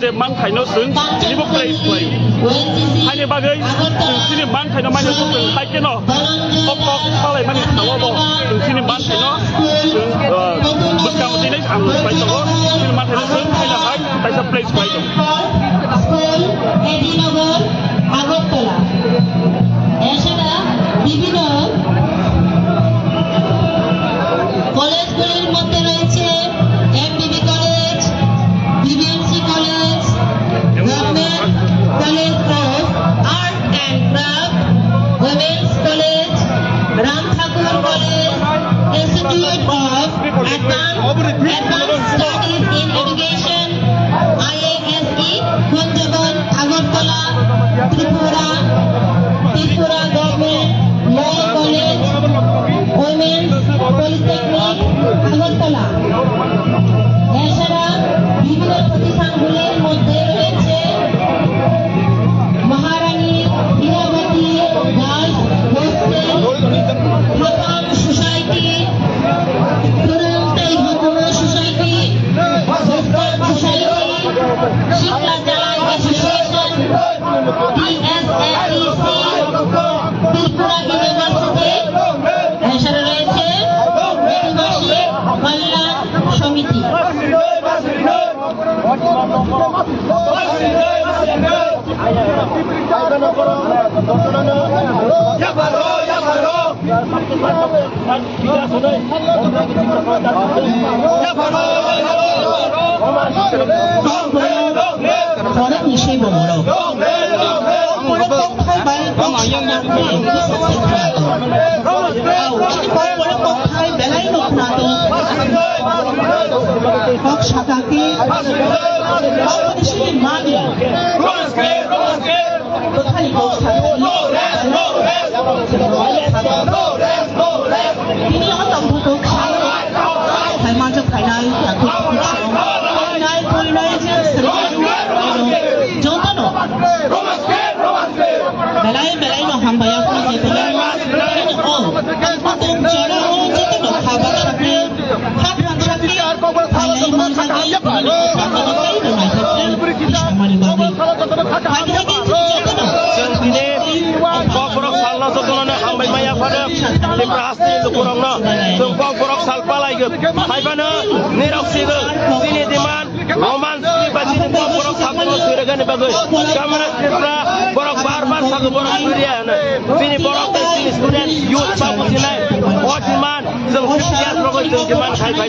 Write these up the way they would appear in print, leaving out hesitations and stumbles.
जे मान खायनो जों दिनैबो प्लेस लायो हायनि बागै जोंनि मान खायनो माने जों हायकेनो कक खालाय माने थावाबो जोंनि मान खायनो जों बोसकाव दिनै आं बाय दङ जोंनि मान खायनो जों हायनो हाय दाइसा प्लेस लायो স্কুল এডিনগর আগরতলা এছাড়া বিভিন্ন কলেজগুলির মধ্যে রয়েছে MBB college, BBMC college, government college of art and craft, women's college, Ram Thakur college, institute of advance studies in education, IASE, গঞ্জগন, Agartala, Tripura government law college, women's polytechnic, Agartala. এছাড়া বিভিন্ন প্রতিষ্ঠানগুলির মধ্যে রয়েছে মহারানী হীরাবতী গার্লস হোস্টেল, হাকাম সোসাইটি, তুরন্তাই হাকামা সোসাইটি, হোস্টেল সোসাইটি, শিক্ষা চালাই অ্যাসোসিয়েশন, DSAEC, ত্রিপুরা ইউনিভার্সিটি। এছাড়া রয়েছে আদিবাসী কল্যাণ সমিতি। Orang Nishay Bomoro. Orang Kongkai Bayan Kongkai Orang Kongkai Belay Nokrato Kok Shakaki Kok Nishay Magia Kali Kok Ini orang tampuk Kongkai Kai Majak Kai Nai Yakut Kuchong Kai Nai Kai Nai Jontano Belay no hambaya ko jeta o katung jara o jeta no khabar shakle khabar shakle alai man jagi kai no mai thakle samani bagai hagi jeta no जोंनि ककबरक सालना जतननो हामबाय माया fado लिब्रासनि लुकुरंनो जों ककबरक सालपालायगोन फाइबानो निरक्सिगो सिनि दिमान romance बासिनि Kokborok सालनो सुरगानि बागै कामरा त्रिपुरा बरक बार sago बरक सुरिया होनो सिनि बरक सिनि student youth बाबुसिनाय what demand जों सिया प्रगय जों demand खायफाय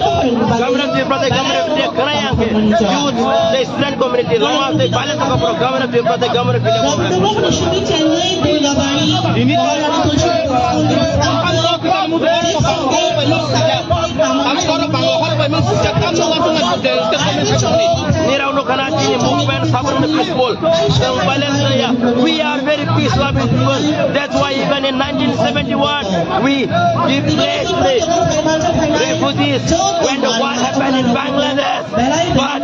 Kamra Tripura Kamra they खनाय आंके youth the student community लमा दे पाले तक ककबरक कामरा त्रिपुरा कामरा फिले ini we are very peace loving people. That's why even in 1971 we give place to refugees when the war happened in Bangladesh. But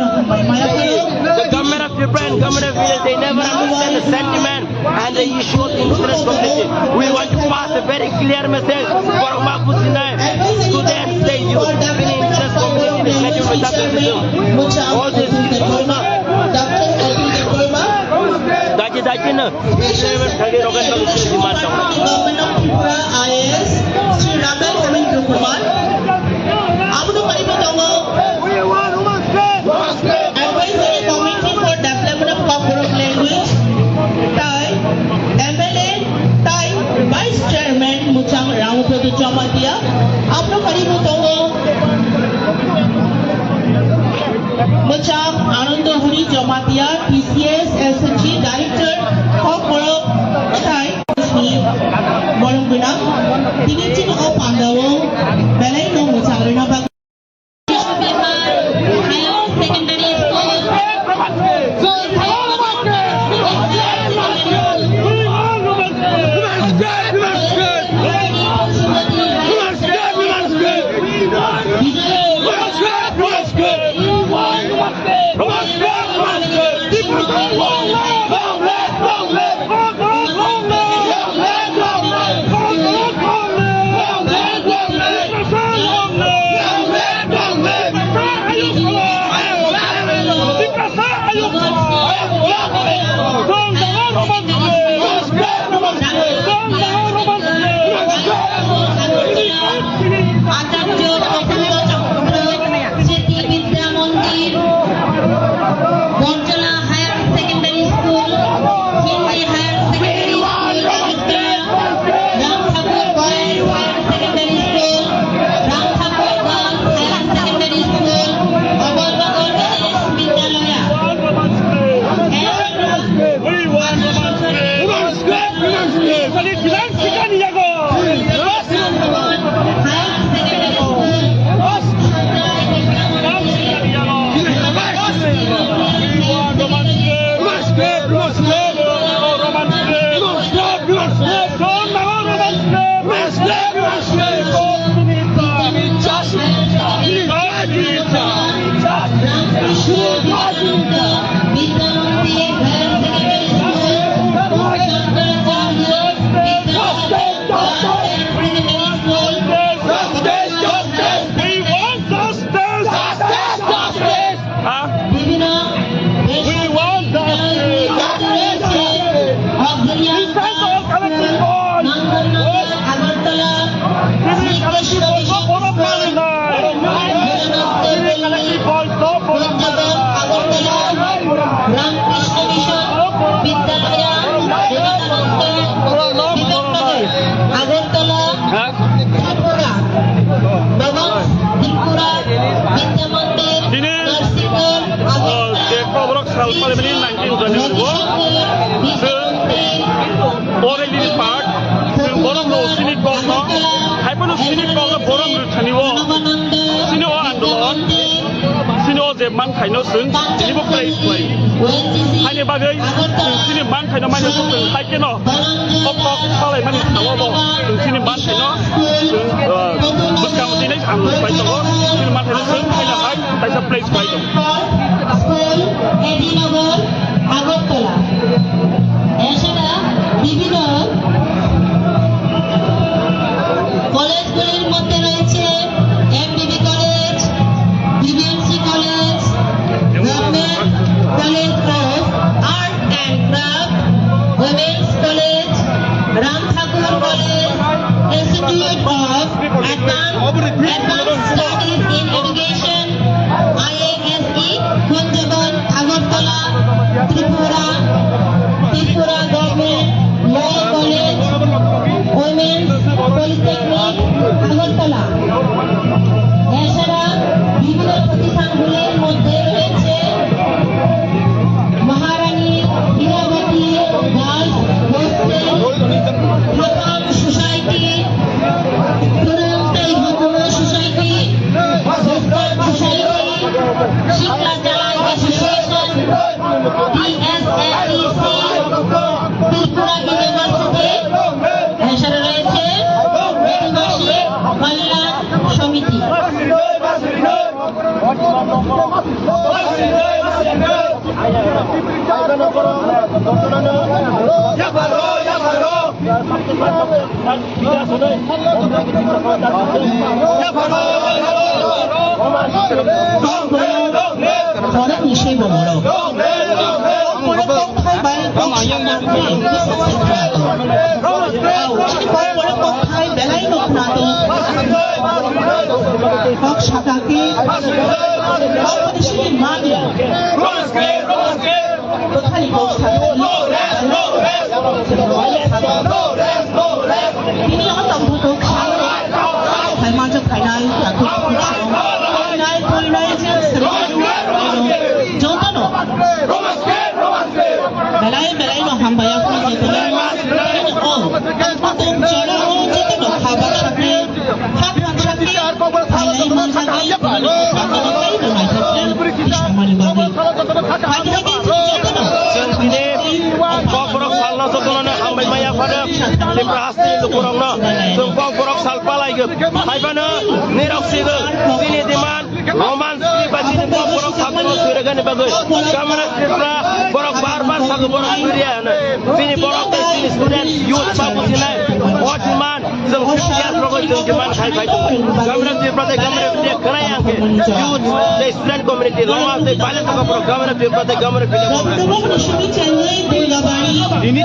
the government of Japan, government of India, they never understand the sentiment and the issue of interest community. We want to pass a very clear message for Mapusinai students, they use the interest community, they schedule metabolism. All this is Daji na, seven thirty rogan bagus di mana? IAS Sri Raman Hemendra Kumar. Abu Paribatongo Advisory Committee for Development of Kakarak Language. Tai MLA Tai Vice Chairman Muchang Ramapodu Jamatia. Abu Paribatongo Muchang Anandahuri Jamatia PCS SHG Director Kakarak Tai Morong Binang Tingin of Pandawo Belay no Muchang Rinabag Secondary school Vivekananda Vidya Mandir higher secondary school Shankaracharya Vidyasagar primary school We want justice! Huh? বিভিন্ন We want justice! Agartala Ramakrishna mission Vidyalaya Agartala Tripura Bhavan Tripura বিদ্যা মন্দির Narsingarh Kobrok Salpalmani 1921 already partซึ่งบรมโลสินิกองเนาะให้พวกเราสินิกองและบรมหรือชนิวสินิวอันดอนสินิวเจ็บมันไข่เนาะซึ่งสินิวเปย์สวยให้ในบ้านเลยถึงสินิวมันไข่เนาะไม่ได้ซึ่งใครกันเนาะปอกปอกเท่าไรมันถาวรบอกถึงสินิวมันไข่เนาะซึ่งบุกการที่ได้ทำไปตลอดสินิวมันไข่เนาะซึ่งให้เราให้แต่จะเปย์สวยตรงস্কুল AD Nagar Agartala এছাড়া বিভিন্ন কলেজগুলির মধ্যে রয়েছে MBB college BBMC college government college of art and craft women's college Ram Thakur college institute of advance studies in education IASE গঞ্জবন Agartala Tripura government law college women's polytechnic Agartala এছাড়া বিভিন্ন প্রতিষ্ঠানগুলির মধ্যে রয়েছে মহারানী হীরাবতী গার্লস হোস্টেল হাকাম সোসাইটি পুরন্তাই হাকামা সোসাইটি হোস্টেল সোসাইটি শিক্ষা চালান অ্যাসোসিয়েশন DSSEC ত্রিপুরা ইউনিভার্সিটি এছাড়া রয়েছে আদিবাসী কল্যাণ সমিতি Orang Nishay Bomoro. Hak Shakaki, Opposition Magia. Ini orang tak butuh kaya. Saya macam kaya, aku Belai no hambaya ko dito na ang patong jara o dito no habak sakri habak sakri ay man sakay patay no may sakri samani bagi hagi dito no Kobrok salna sotona hambai maya fada di prahasti lukurang na sung kobrok salpalai ge hai bana niroksiga sini diman roman sini basi kobrok salna suragan bagai kamera tripra borok bar sagu borok surya na sini borok sini student youth babu sini what man sung siap rogo sung diman hai hai kamera tripra te kamera dia kena yang ke youth the student community lama te balance ka pro kamera tripra te kamera film ini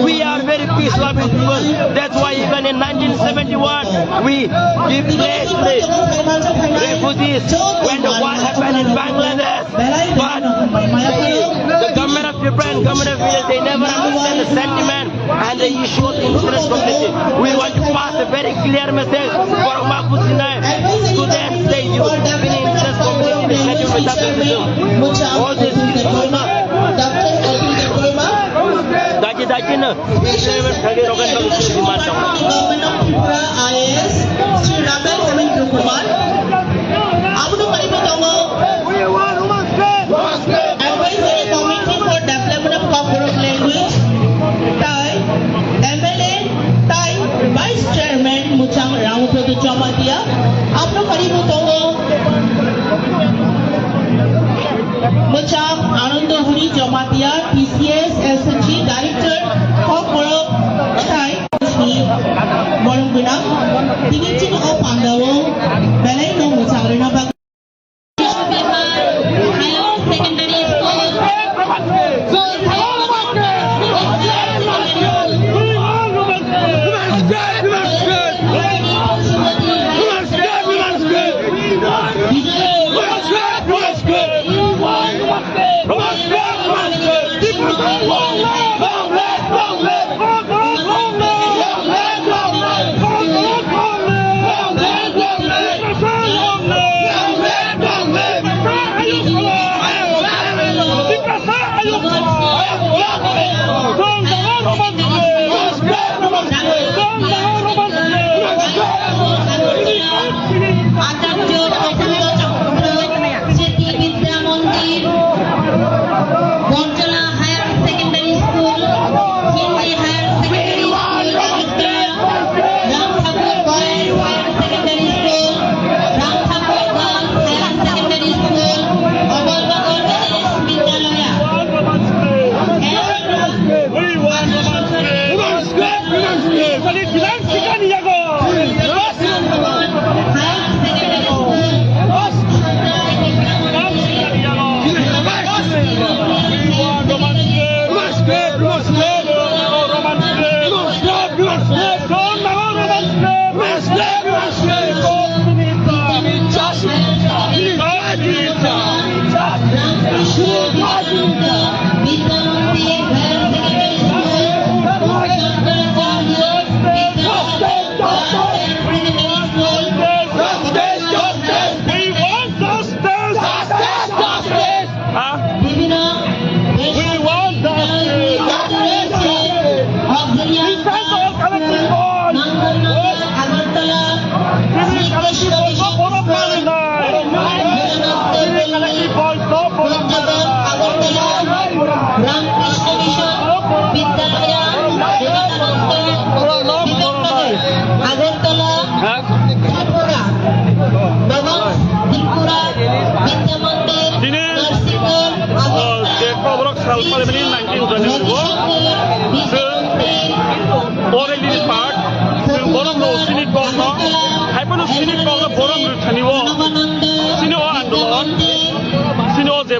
we are very peace loving people. That's why even in 1971 we give place to refugees when the war happened in Bangladesh. But the government of Japan, government of India, they never understand the sentiment and the issue of interest community. We want to pass a very clear message for Makusinai, students, the youth, the interest community, the schedule metabolism. All this is Daji na, seven thirty rogan bagus di mana? IAS Sri Raman Hemendra Kumar. Abnu Paribo Tongo. Advisory Committee for Development of Ramatia, PCS, SNG, Director of Borok Thai, Borok Binam, Tingin of Pandawo, Belay no Musagrina Bag. Secondary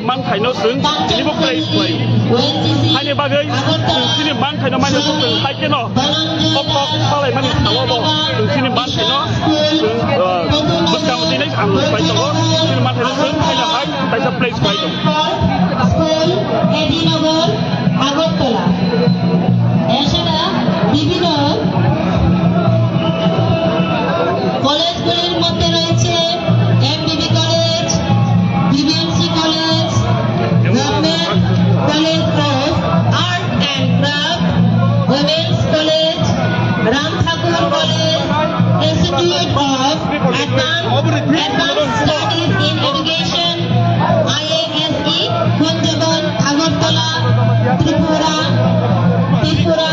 man khai no sung ini bo play play hai ne bagai sini man khai no man no sung hai ke no pop pop palai man sawo bo sini man khai no bus kang ti nai ang pai to sini man khai no sung hai no hai tai sa play pai to Edinagar Agartala এছাড়া বিভিন্ন কলেজগুলির মধ্যে রয়েছে MBB college, BBMC college, government college of art and craft, women's college, Ram Thakur college, institute of advance studies in education, IASE, গঞ্জগন, Agartala, Tripura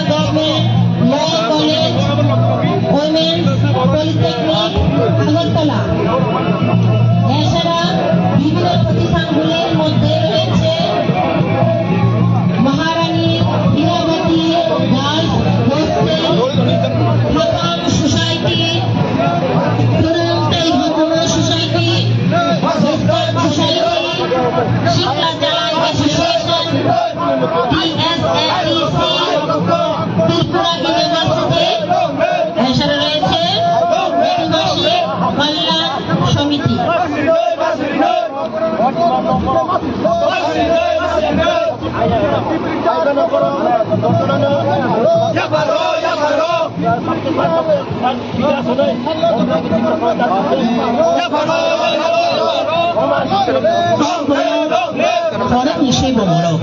government law college, women's polytechnic, Agartala. এছাড়া বিভিন্ন প্রতিষ্ঠানগুলির মধ্যে রয়েছে মহারানী হীরাবতী গার্লস হোস্টেল, প্রথম সোসাইটি, তরুণতাই ভগ্ন সোসাইটি, ওয়েস্টার্ন সোসাইটি, শিক্ষা চালাই অ্যাসোসিয়েশন, TSLEC, ত্রিপুরা ইউনিভার্সিটি। এছাড়া রয়েছে আদিবাসী কল্যাণ সমিতি। Orang isai bomoro.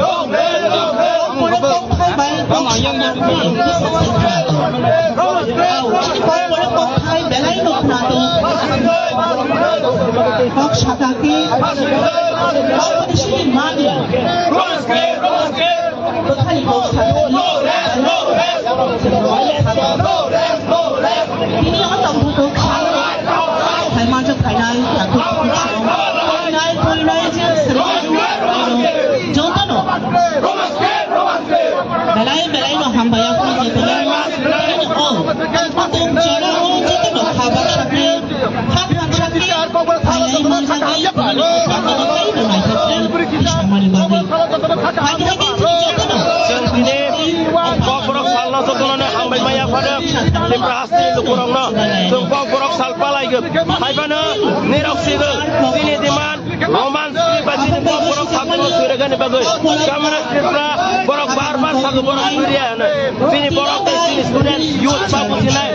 Kok sakaki, ini mati. Ini orang butuh khai macam khai nai, aku kucing, khai nai, khai nai je sering, jodoh no. जों दिनै ककबरक सालना जतनानै हामबाय आफादों बेफोर हास्तिनि लुखुरांनो जों ककबरक साल पालायगोन खायफानो निरक्सिगो दिनै दिमान रोमान्स बादिनो ककबरक सालखौ सुरेगानि बागै कमिउनिस्टफ्रा बरक बार सागो बरक सुरिया होनो दिनै बरक दिनै स्टुडेन्ट युथ बा बुजिनाय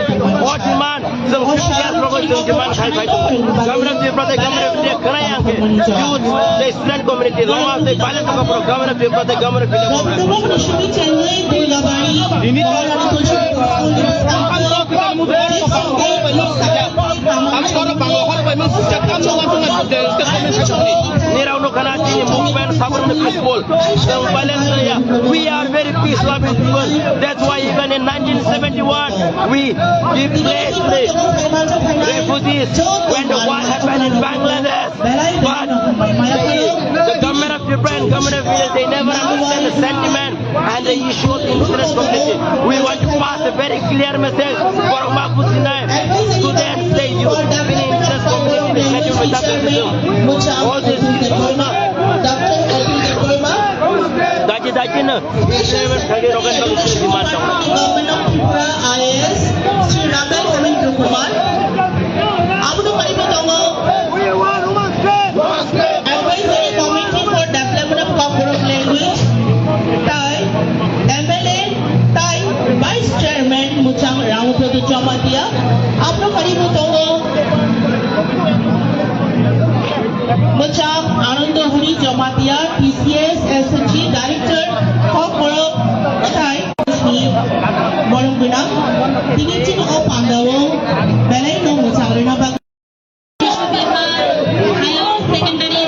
अ डिमान्ड जों सियासफोरखौ जों डिमान्ड खायफाय कमिउनिस्टफ्रा कमिउनिस्टि खोनाय आंखे युथ स्टुडेन्ट कमिउनिटि लमा बाले थाखाफोराव कमिउनिस्टफ्रा movement Sabran peaceful. We are very peace loving people. That's why even in 1971 we give place to the refugees when the war happened in Bangladesh. But the government of Japan, government of India, they never understand the sentiment and the issue of interest community. We want to pass a very clear message for Mapusinai, students, say you, in interest community, schedule metabolism. All this is Daji na, seven thirty rogan bagus demand dong. Government of Tripura IAS, Sri Raman Hamindra Kumar. Abu Karibu Tongo. Advisory Committee for Development of Cockburok Language. Thai, MLA, Thai Vice Chairman Muchang Ramaprodu Jamatia. Abu Karibu Tongo. Muchang Anandahuri Jamatia, TCS, SG Director, Cockburok, Thai, Morong Binang, Tingin o Pandawo, Belay no Muchang Rinabag. Secondary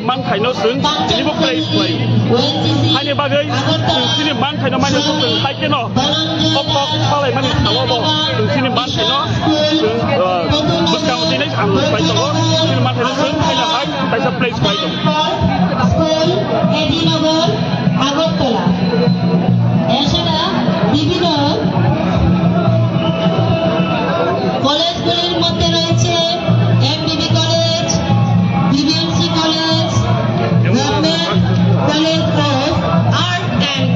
man kaino sun ini bo place play hanya bagai sini man kaino mana sun hai keno ok palai mani sawo bo sini man kaino buskang sini ang pai to sini man kaino sun kaino hai tai sa place play to Edinagar Agartala এছাড়া বিভিন্ন কলেজগুলির মধ্যে রয়েছে MBB college, BBMC college, government college of art and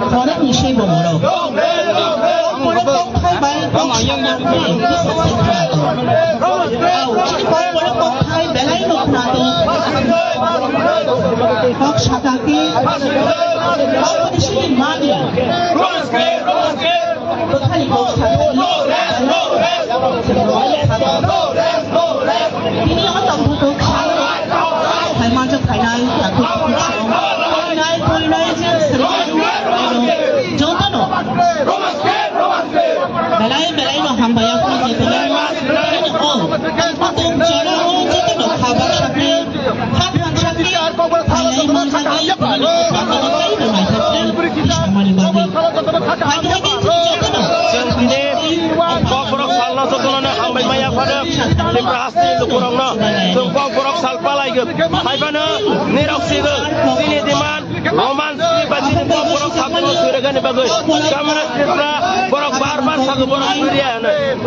Khorek ni shei bomoro. Khorek kongkai bai kongkai bisa sekrado. Khorek kongkai belai nokrado. Kok shakaki. Kok dishini mani. Kothai kok shakaki. Ini orang tak butuh kaya. Kaya macam kaya yang kucing. Kaya je sering. Jodoh no. Belai no hambaya pun je belai. Ini oh, patung cara oh jodoh no khabar shakli, khabar shakli. Kaya macam kaya pun. Kalau kaya no macam tu, sama ni bagi. Kaya jodoh no. Ini kok borok salna sotulana hambai maya pada di prahasti lukurangna tung kok borok salpa lagi hai pana nirok sigal sini diman romans pribadi kok borok sabtu suragan bagus kamera citra borok barbar sagu borok surya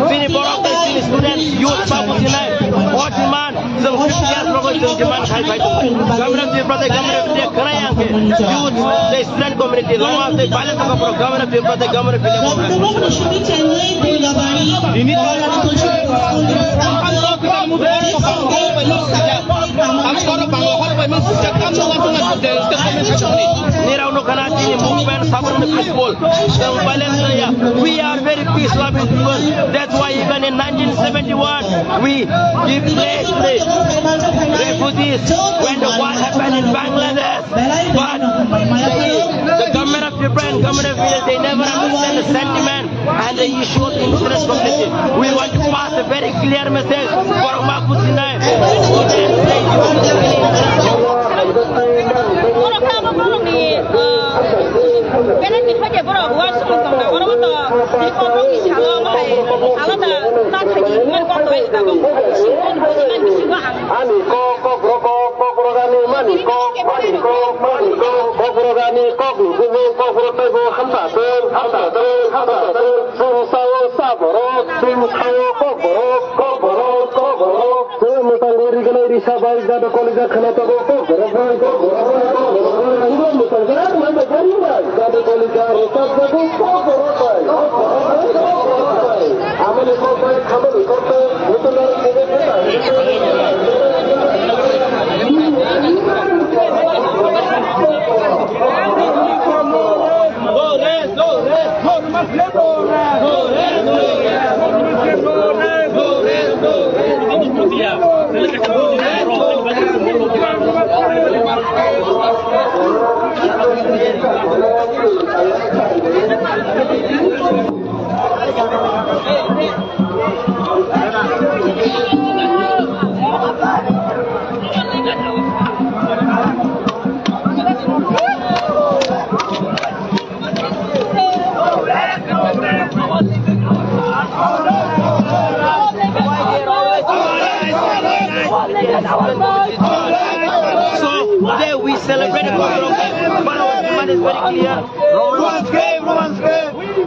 sini borok sini student youth babu sini what diman jeng siap logo jeng diman hai hai kamera citra kamera dia kena yang youth the student community lama the balance ka borok kamera citra kamera video ini orang tu we are very peace loving people. That's why even in 1971 we give place to the refugees when the war happened in Bangladesh. But the government of Japan, government of India, they never understand the sentiment and the issue of interest completely. We want to pass a very clear message for Mahfouz Sinai. So today we celebrate the Quran, but our demand is very clear. Romance game.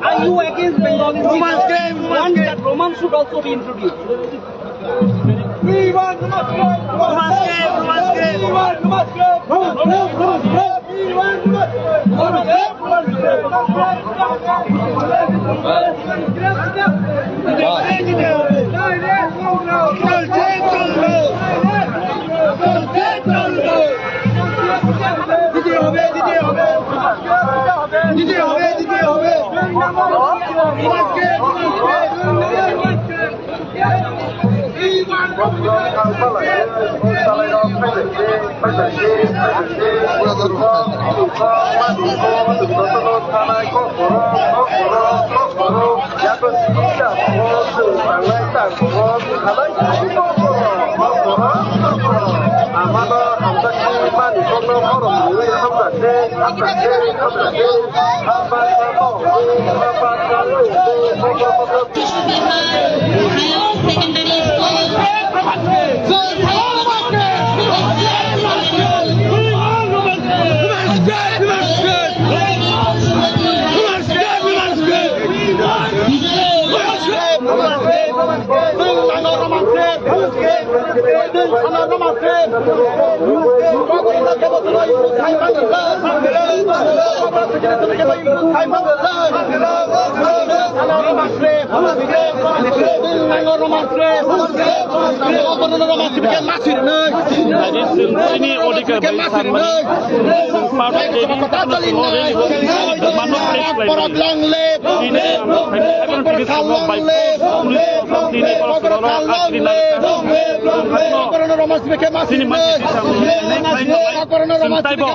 Are you against Bengali? Romance game. Want that romance should also be introduced. We want romance game. We want romance game. We want Ini order barisan partai jadi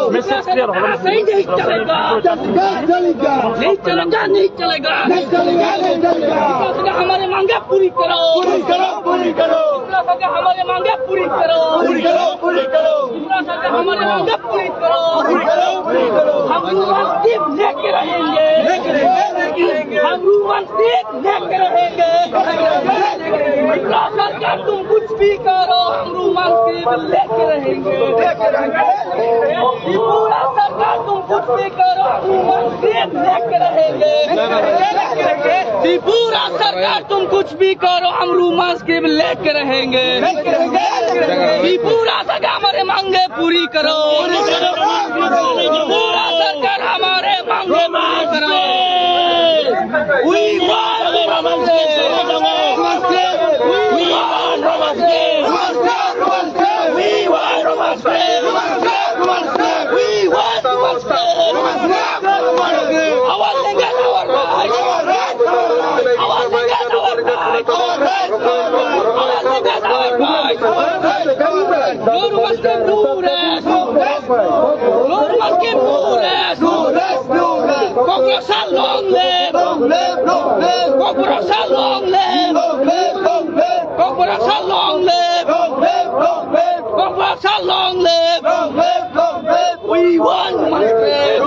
message clear नहीं चलेगा नहीं चलेगा हमारे मांगे पूरी करो हमारे मांगे पूरी करो हमारे मांगे पूरी करो हम रूमांसिक लेके रहेंगे हम रूमांसिक लेके रहेंगे सरकार तुम कुछ भी करो हम रूमांसिक लेके रहेंगे पूरा सरकार तुम कुछ भी करो हम रूमांसिक लेके रहेंगे त्रिपुरा सरकार तुम कुछ भी करो हम रूमांस के लेके रहेंगे त्रिपुरा सरकार हमारे मांगे पूरी करो त्रिपुरा सरकार हमारे मांगे पूरी करो We want romance. We want romance. We want romance. We want romance. Our language, our rights. Our language, our rights. Our language, our rights. No romance can do this. No romance can do this. Congress shall long live. Congress shall long live. Congress shall long live. Congress shall long live. We want one slave.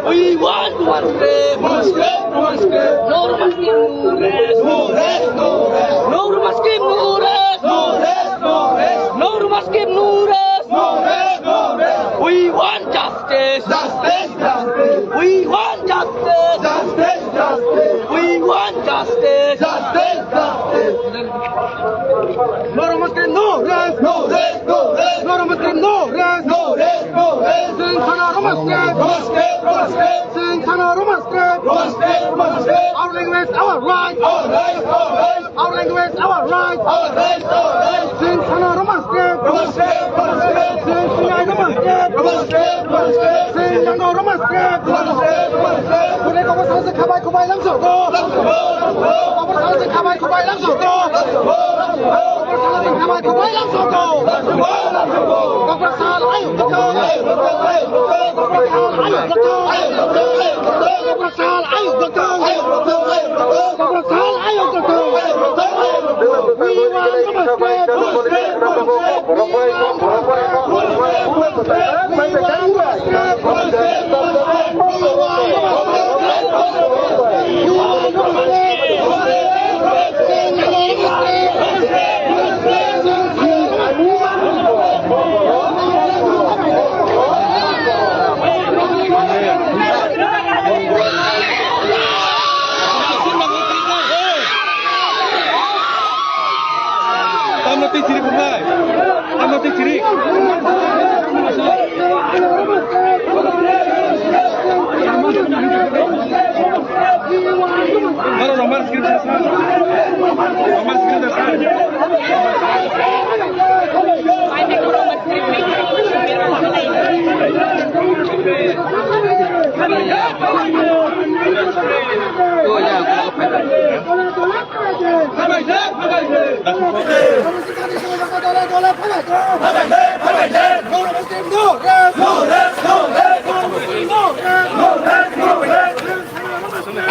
We want one slave. No romance can do this. No romance can do this. No romance can do this. We want justice. We want justice. We want justice. No Muslim, no rest. No Muslim, no rest. Sing Hana Muslim. Sing Hana Muslim. Our language, our right. Our language, our right. Sing Hana Muslim. Sing Hana Muslim. Sing Hana Muslim. 우리 거기서 가발 고발 남소고. 거기서 가발 고발 남소고. 거기서 가발 고발 남소고. 거기서 아유 거기서 아유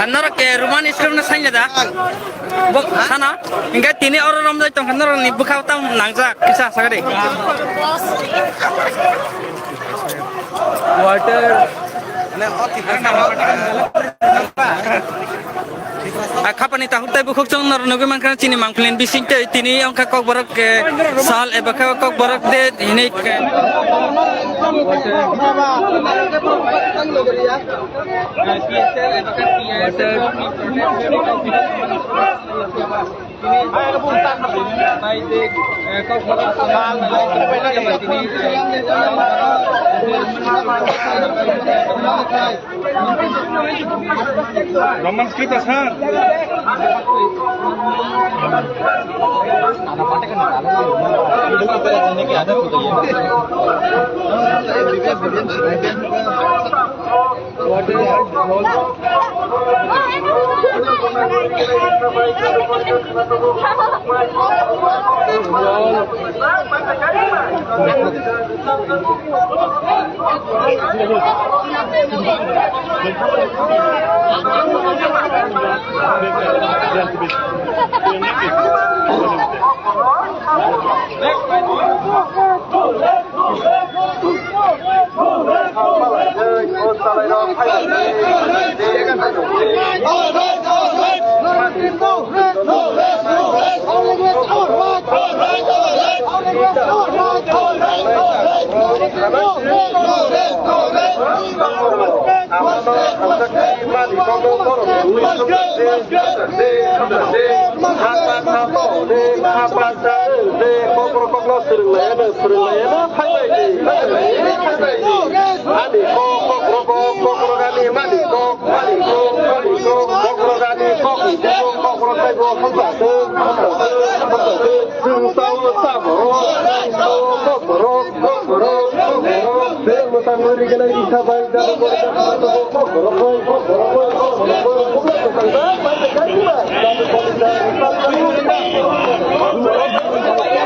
nara ke rumah ni sekarang nasinya dah bok sana hingga tini orang ramai tong nara ni buka utang nangsa kisah sagade water kapan itu aku tahu kok cong nara nugu mangkana cini mangkulin bising te tini angka kok barak ke sal kok barak de ini Roman script asal.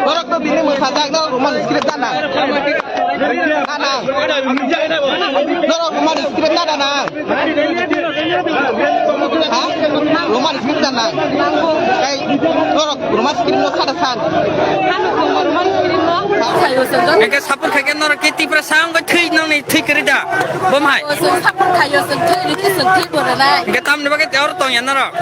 Borok tu bini musajak tu rumah skrip dana. Dana. Borok rumah skrip dana. Hah? Rumah skrip dana. Eh, borok rumah skrip lo kadasan. Engkau sapur kaget nara kiti perasaan kau thui nang ni thui kerja, bomai. Sapur kayu sentri itu sentri boleh. Engkau tam ni bagai orang tong yang nara.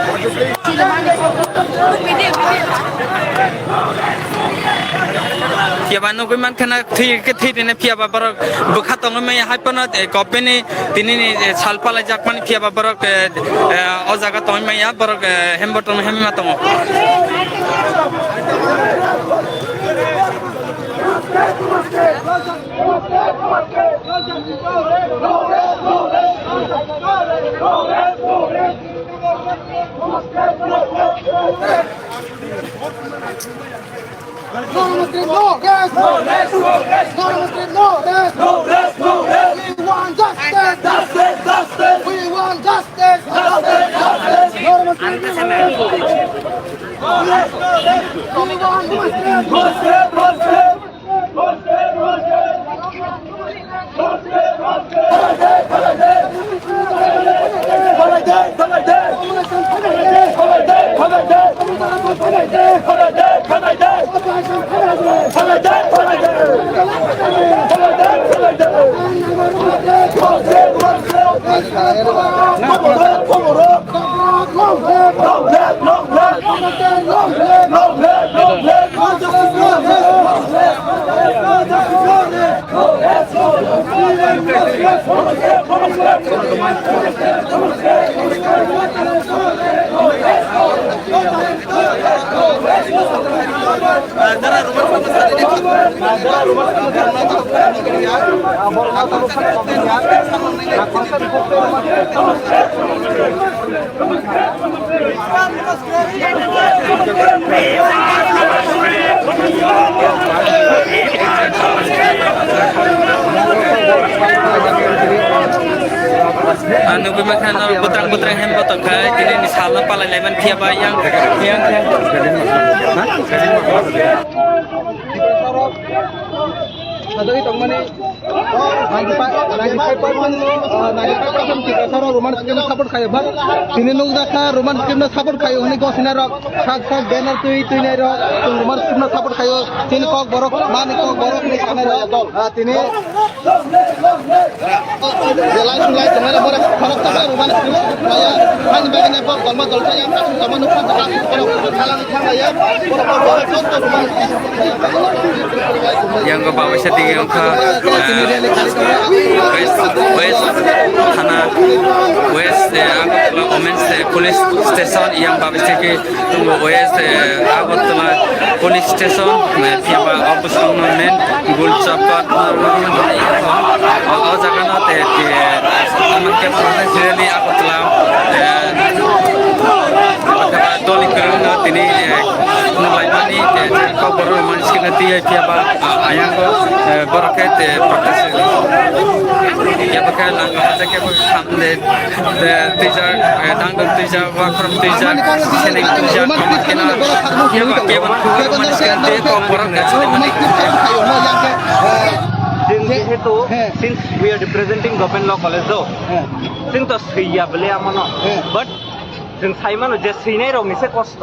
Tiap anu kuman kena thui ke thui ni tiap apa buka tong ni hai pun kopi ni tini ni salpala jak man tiap apa ozaga tong ni ya berok hembat tong hemmat tong. No, guys, no, let's go, let's go, no, let's go, let's go, we want justice, justice, justice, we want justice, justice, justice, we want justice, Anu gue makan putrang-putrang hembo tu kai, ini ni salah pala leman tiap yang Satu itu mana? 95% kita sorok. roman skim support khayo ba tini nuk dakha roman skim support khayo honi gosina rok sak sak banner tui nai rok roman skim support khayo tin kok borok mani kok borok ni kana rok tini jelai sulai jengala borok kharap ta roman skim kaya han bagane por kolma dolcha yang kasu sama nuk ta khalang khangaya borok roman yang ke bawah setting yang ke west Thana west Agartala Women's Police Station yang bawah setting tunggu west Agartala Police Station tiaba opus men gul chapat oh jaga na te aman ke proses really Agartala doli kerana tini nilai mani kau baru manusia nanti tiaba ayang ko berakat proses ya bakal langkah saja ke hamde tijar tanggung tijar wakram tijar seneng tijar kena ya keban kau manusia nanti kau berakat mani যেহেতু since we are representing government law college though since to siya bele amano but जों साइमानो जे सिनाय रंनि से कष्ट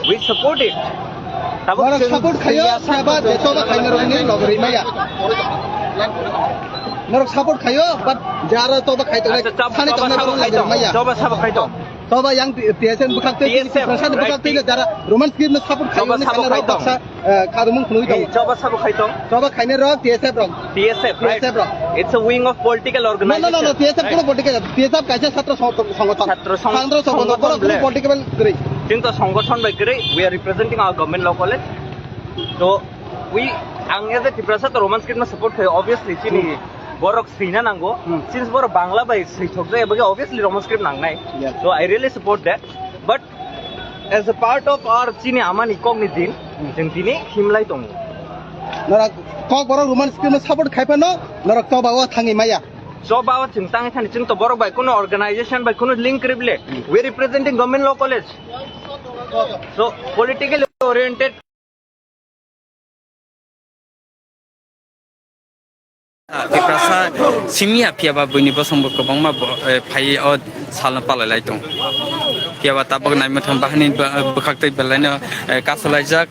we support it tabo support khayo saba deso ba khaina roni logri maya narok support khayo but jara to ba khai to khani to na logri maya coba sabo khai to toba yang PSN bukhakte prasad bukhakte jara roman skim support khayo ni kana rok baksa khadumung khului to coba sabo khai to toba khaine rok TSF rok right it's a wing of political organization no TSF kono political TSF kaise ছাত্র সংগঠন ছাত্র সংগঠন kono political gri কিন্তু সংগঠন by করে we are representing our government law college so we ang as a Tripura to roman skim support khayo obviously chini borok sina nango since bor bangla bai sithok jay bagi obviously roman script nang nai so I really support that but as a part of our chini amani kogni din jeng tini himlai tong narak kok borok roman skim support khaipano narak to bawa thangi maya so bawa jeng tangi thani jeng to borok bai kono organization bai kono link rible we representing government law college so politically oriented Piprasa simia piaba buni bosong bokobang ma pai od salna palalai tong piaba tabak nai matham bahani bukhakte belana kasalajak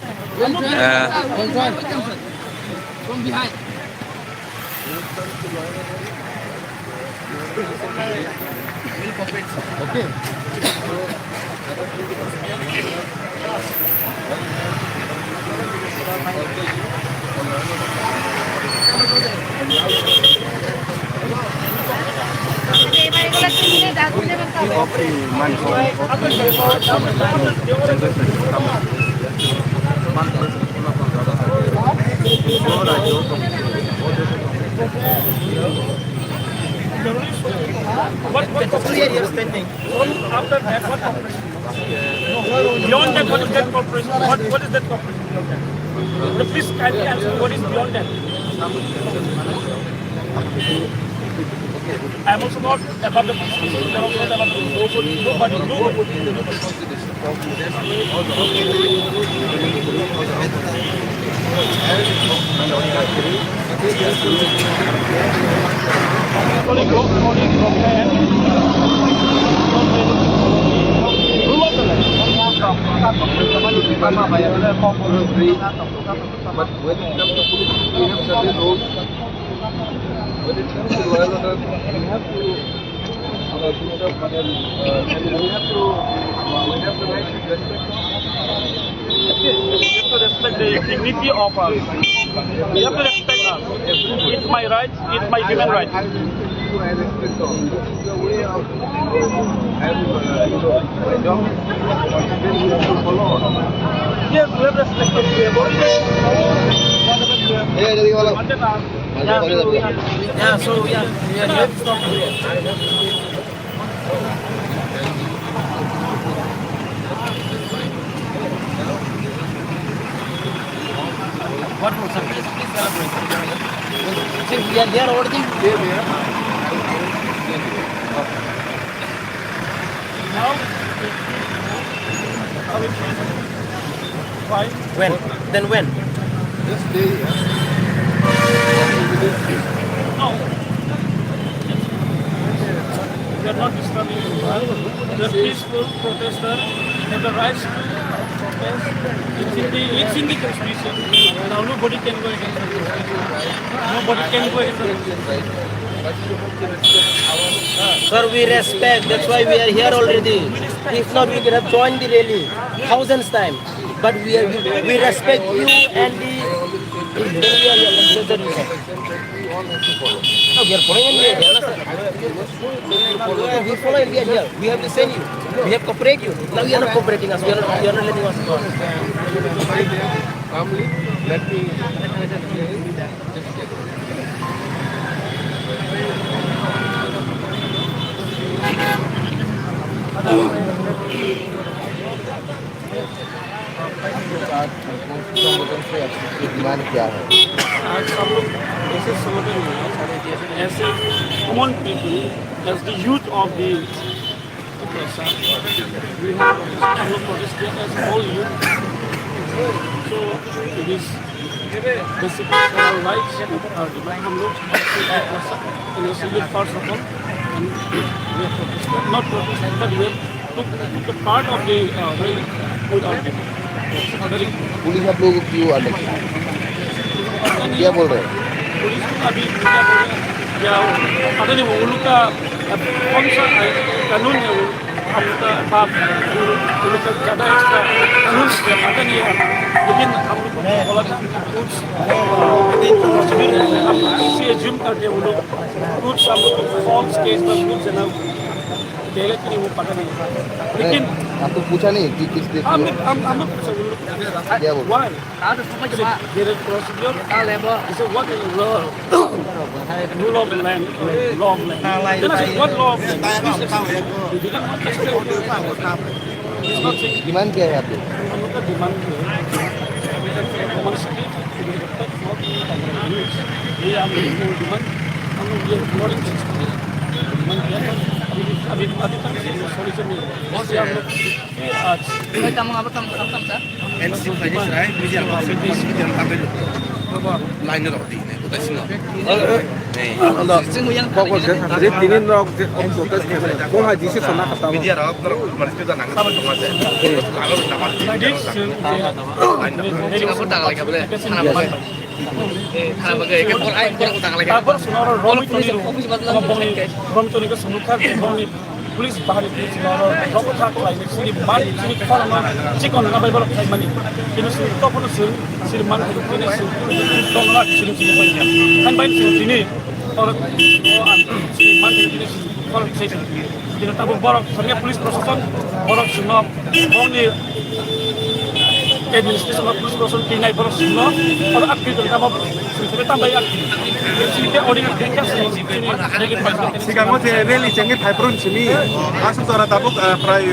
from behind okay What clear you're standing? After that, what corporation? Beyond that, what is that corporation? What is that corporation? The please kindly answer what is beyond that? I am also not above the constitution. I am also not above the nobody. When it comes to royal order, we have to right to respect. We have to respect the dignity of us. We have to respect us. It's my right. It's my human right. I respect all. This is the way of my job. We have to follow. Yes, we have respected. We have so we have to stop here. What will please celebrate? Since we are here already. Now, why? When? Then when? This day, No. We are not disturbing anyone. The peaceful protester have the rights to protest. It's in the constitution. Now nobody can go against the constitution. Nobody can go against the constitution. Sir, we respect. That's why we are here already. If not, we could have joined the rally thousands times. But we respect you and the. No, we are following India. We follow India here. We have to send you. We have cooperate you. Now you are not cooperating us. You are not letting us go. Calmly, let me. Demand क्या है? आज हम लोग ऐसे संगठन में ऐसे common people as the youth of the हम लोग प्रोटेस्ट किया as all youth so it is basically our rights और डिमांड हम लोग first of all not protest but we took the part of the rally with our people. Police आप लोगों को क्यों अटैक क्या बोल रहे हैं? पुलिस अभी क्या बोल रहे हैं या पता नहीं वो लोग का कौन सा कानून है वो हम लोग का बाप वो लोग का ज़्यादा एक्स्ट्रा कानून से पता नहीं है लेकिन हम लोग को बोला था कुछ हम इसी एज्यूम करते हैं वो लोग कुछ हम लोग फॉल्स केस पर कुछ है ना देगा कि नहीं वो पता नहीं लेकिन आपको पूछा नहीं कि किस देश में हम लोग क्या बोल why there is procedure so what is law rule of the land law of land then I said what law of land demand क्या है आप लोग? हम लोग का डिमांड है ये हम लोग डिमांड हम लोग ये मॉर्निंग डिमांड किया है अभी तक सॉल्यूशन नहीं है हम लोग आज पुलिस बाहरी पुलिस रको थाको लाइन सिरि मान सिरि फरमा चिकन ना बाइबल खाइ मानि किनु सिरि तपन सिरि मान किनु सिरि तंला सिरि सिरि बाइया खान बाइन सिरि दिनि और सिरि मान किनु फल छै किनु तब बरक सरकार पुलिस प्रशासन बरक सुन बनि एडमिनिस्ट्रेशन पुलिस प्रशासन किनाइ बरक सुन और आखिर तब सिरि tambay aktif सिरि के ऑर्डिनल देखा Sigang mo rally jengit Hebron sini. Asal suara tabuk prai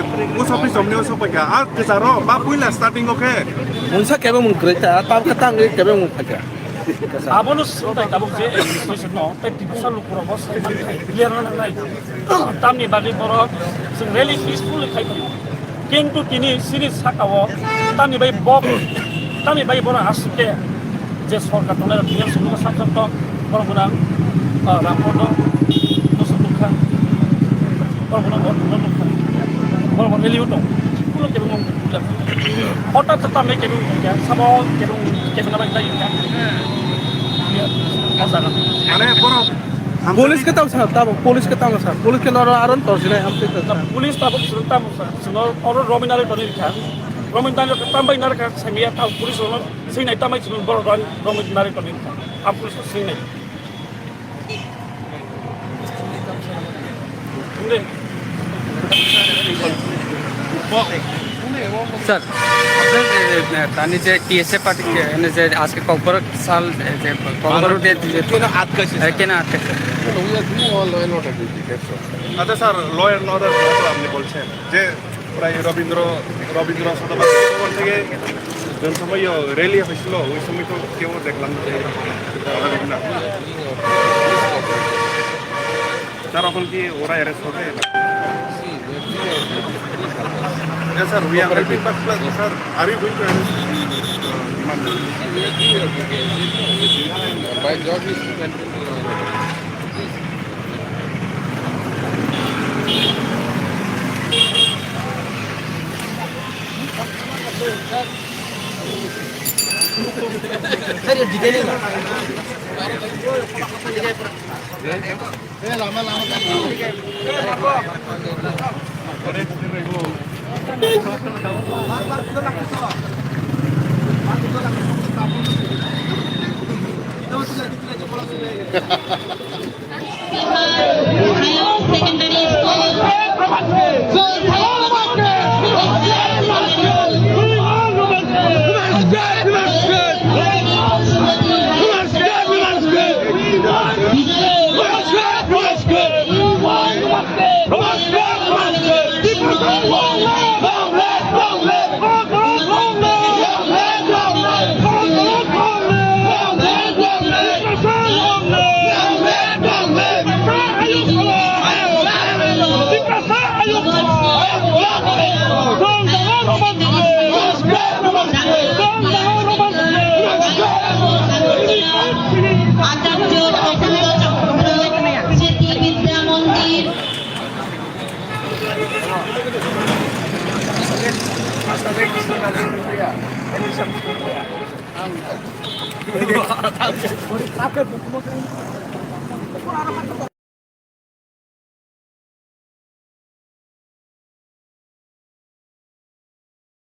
usopi somni usopi ka. Al kesaro bapuila starting oke. Unsa kebe mun kereta tab katang kebe mun paja. Abonus utai tabuk je administration no tai tipsa lukura bos clear na nai. Tamni bagi boro sing rally peaceful khai ko. Kintu kini sini sakawo tamni bai bob tamni bai boro asuke je sorkar tonera tiang semua sakam to boro gunang rapor nusutukan boro gunang rally utong pulo kebe mong hotak tetap mai kebe ya samo kebe na bai tai ya Ane boro police के तब साहब तब police के तब साहब police के नर आरन तो सिने हम से पुलिस तब सुनता सुनो और रोमिनाले तनि खा रोमिनाले तंबाई नर का संगिया तब पुलिस होनो सिनै तमै सुन बरो रोमिनाले तनि खा आप पुलिस सिनै सर तानी जे टीएसए पार्टी के ने जे आज के कॉपर साल जे कॉपर दे केना हाथ कैसे আচ্ছা স্যার ল অ্যান্ড অর্ডার আপনি বলছেন যে প্রায় রবীন্দ্র সদর থেকে যখন সময় র্যালি হয়েছিল ওই সময় তো কেউ দেখলাম না স্যার এখন কি ওরা অ্যারেস্ট হবে sir we are helping but sir are you going to arrest My job is to Secondary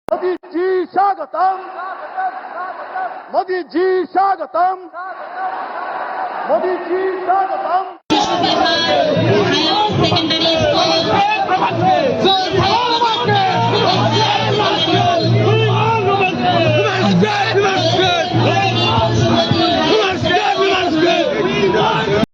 Modi ji स्वागतम मोदी जी स्वागतम मोदी जी स्वागतम Secondary School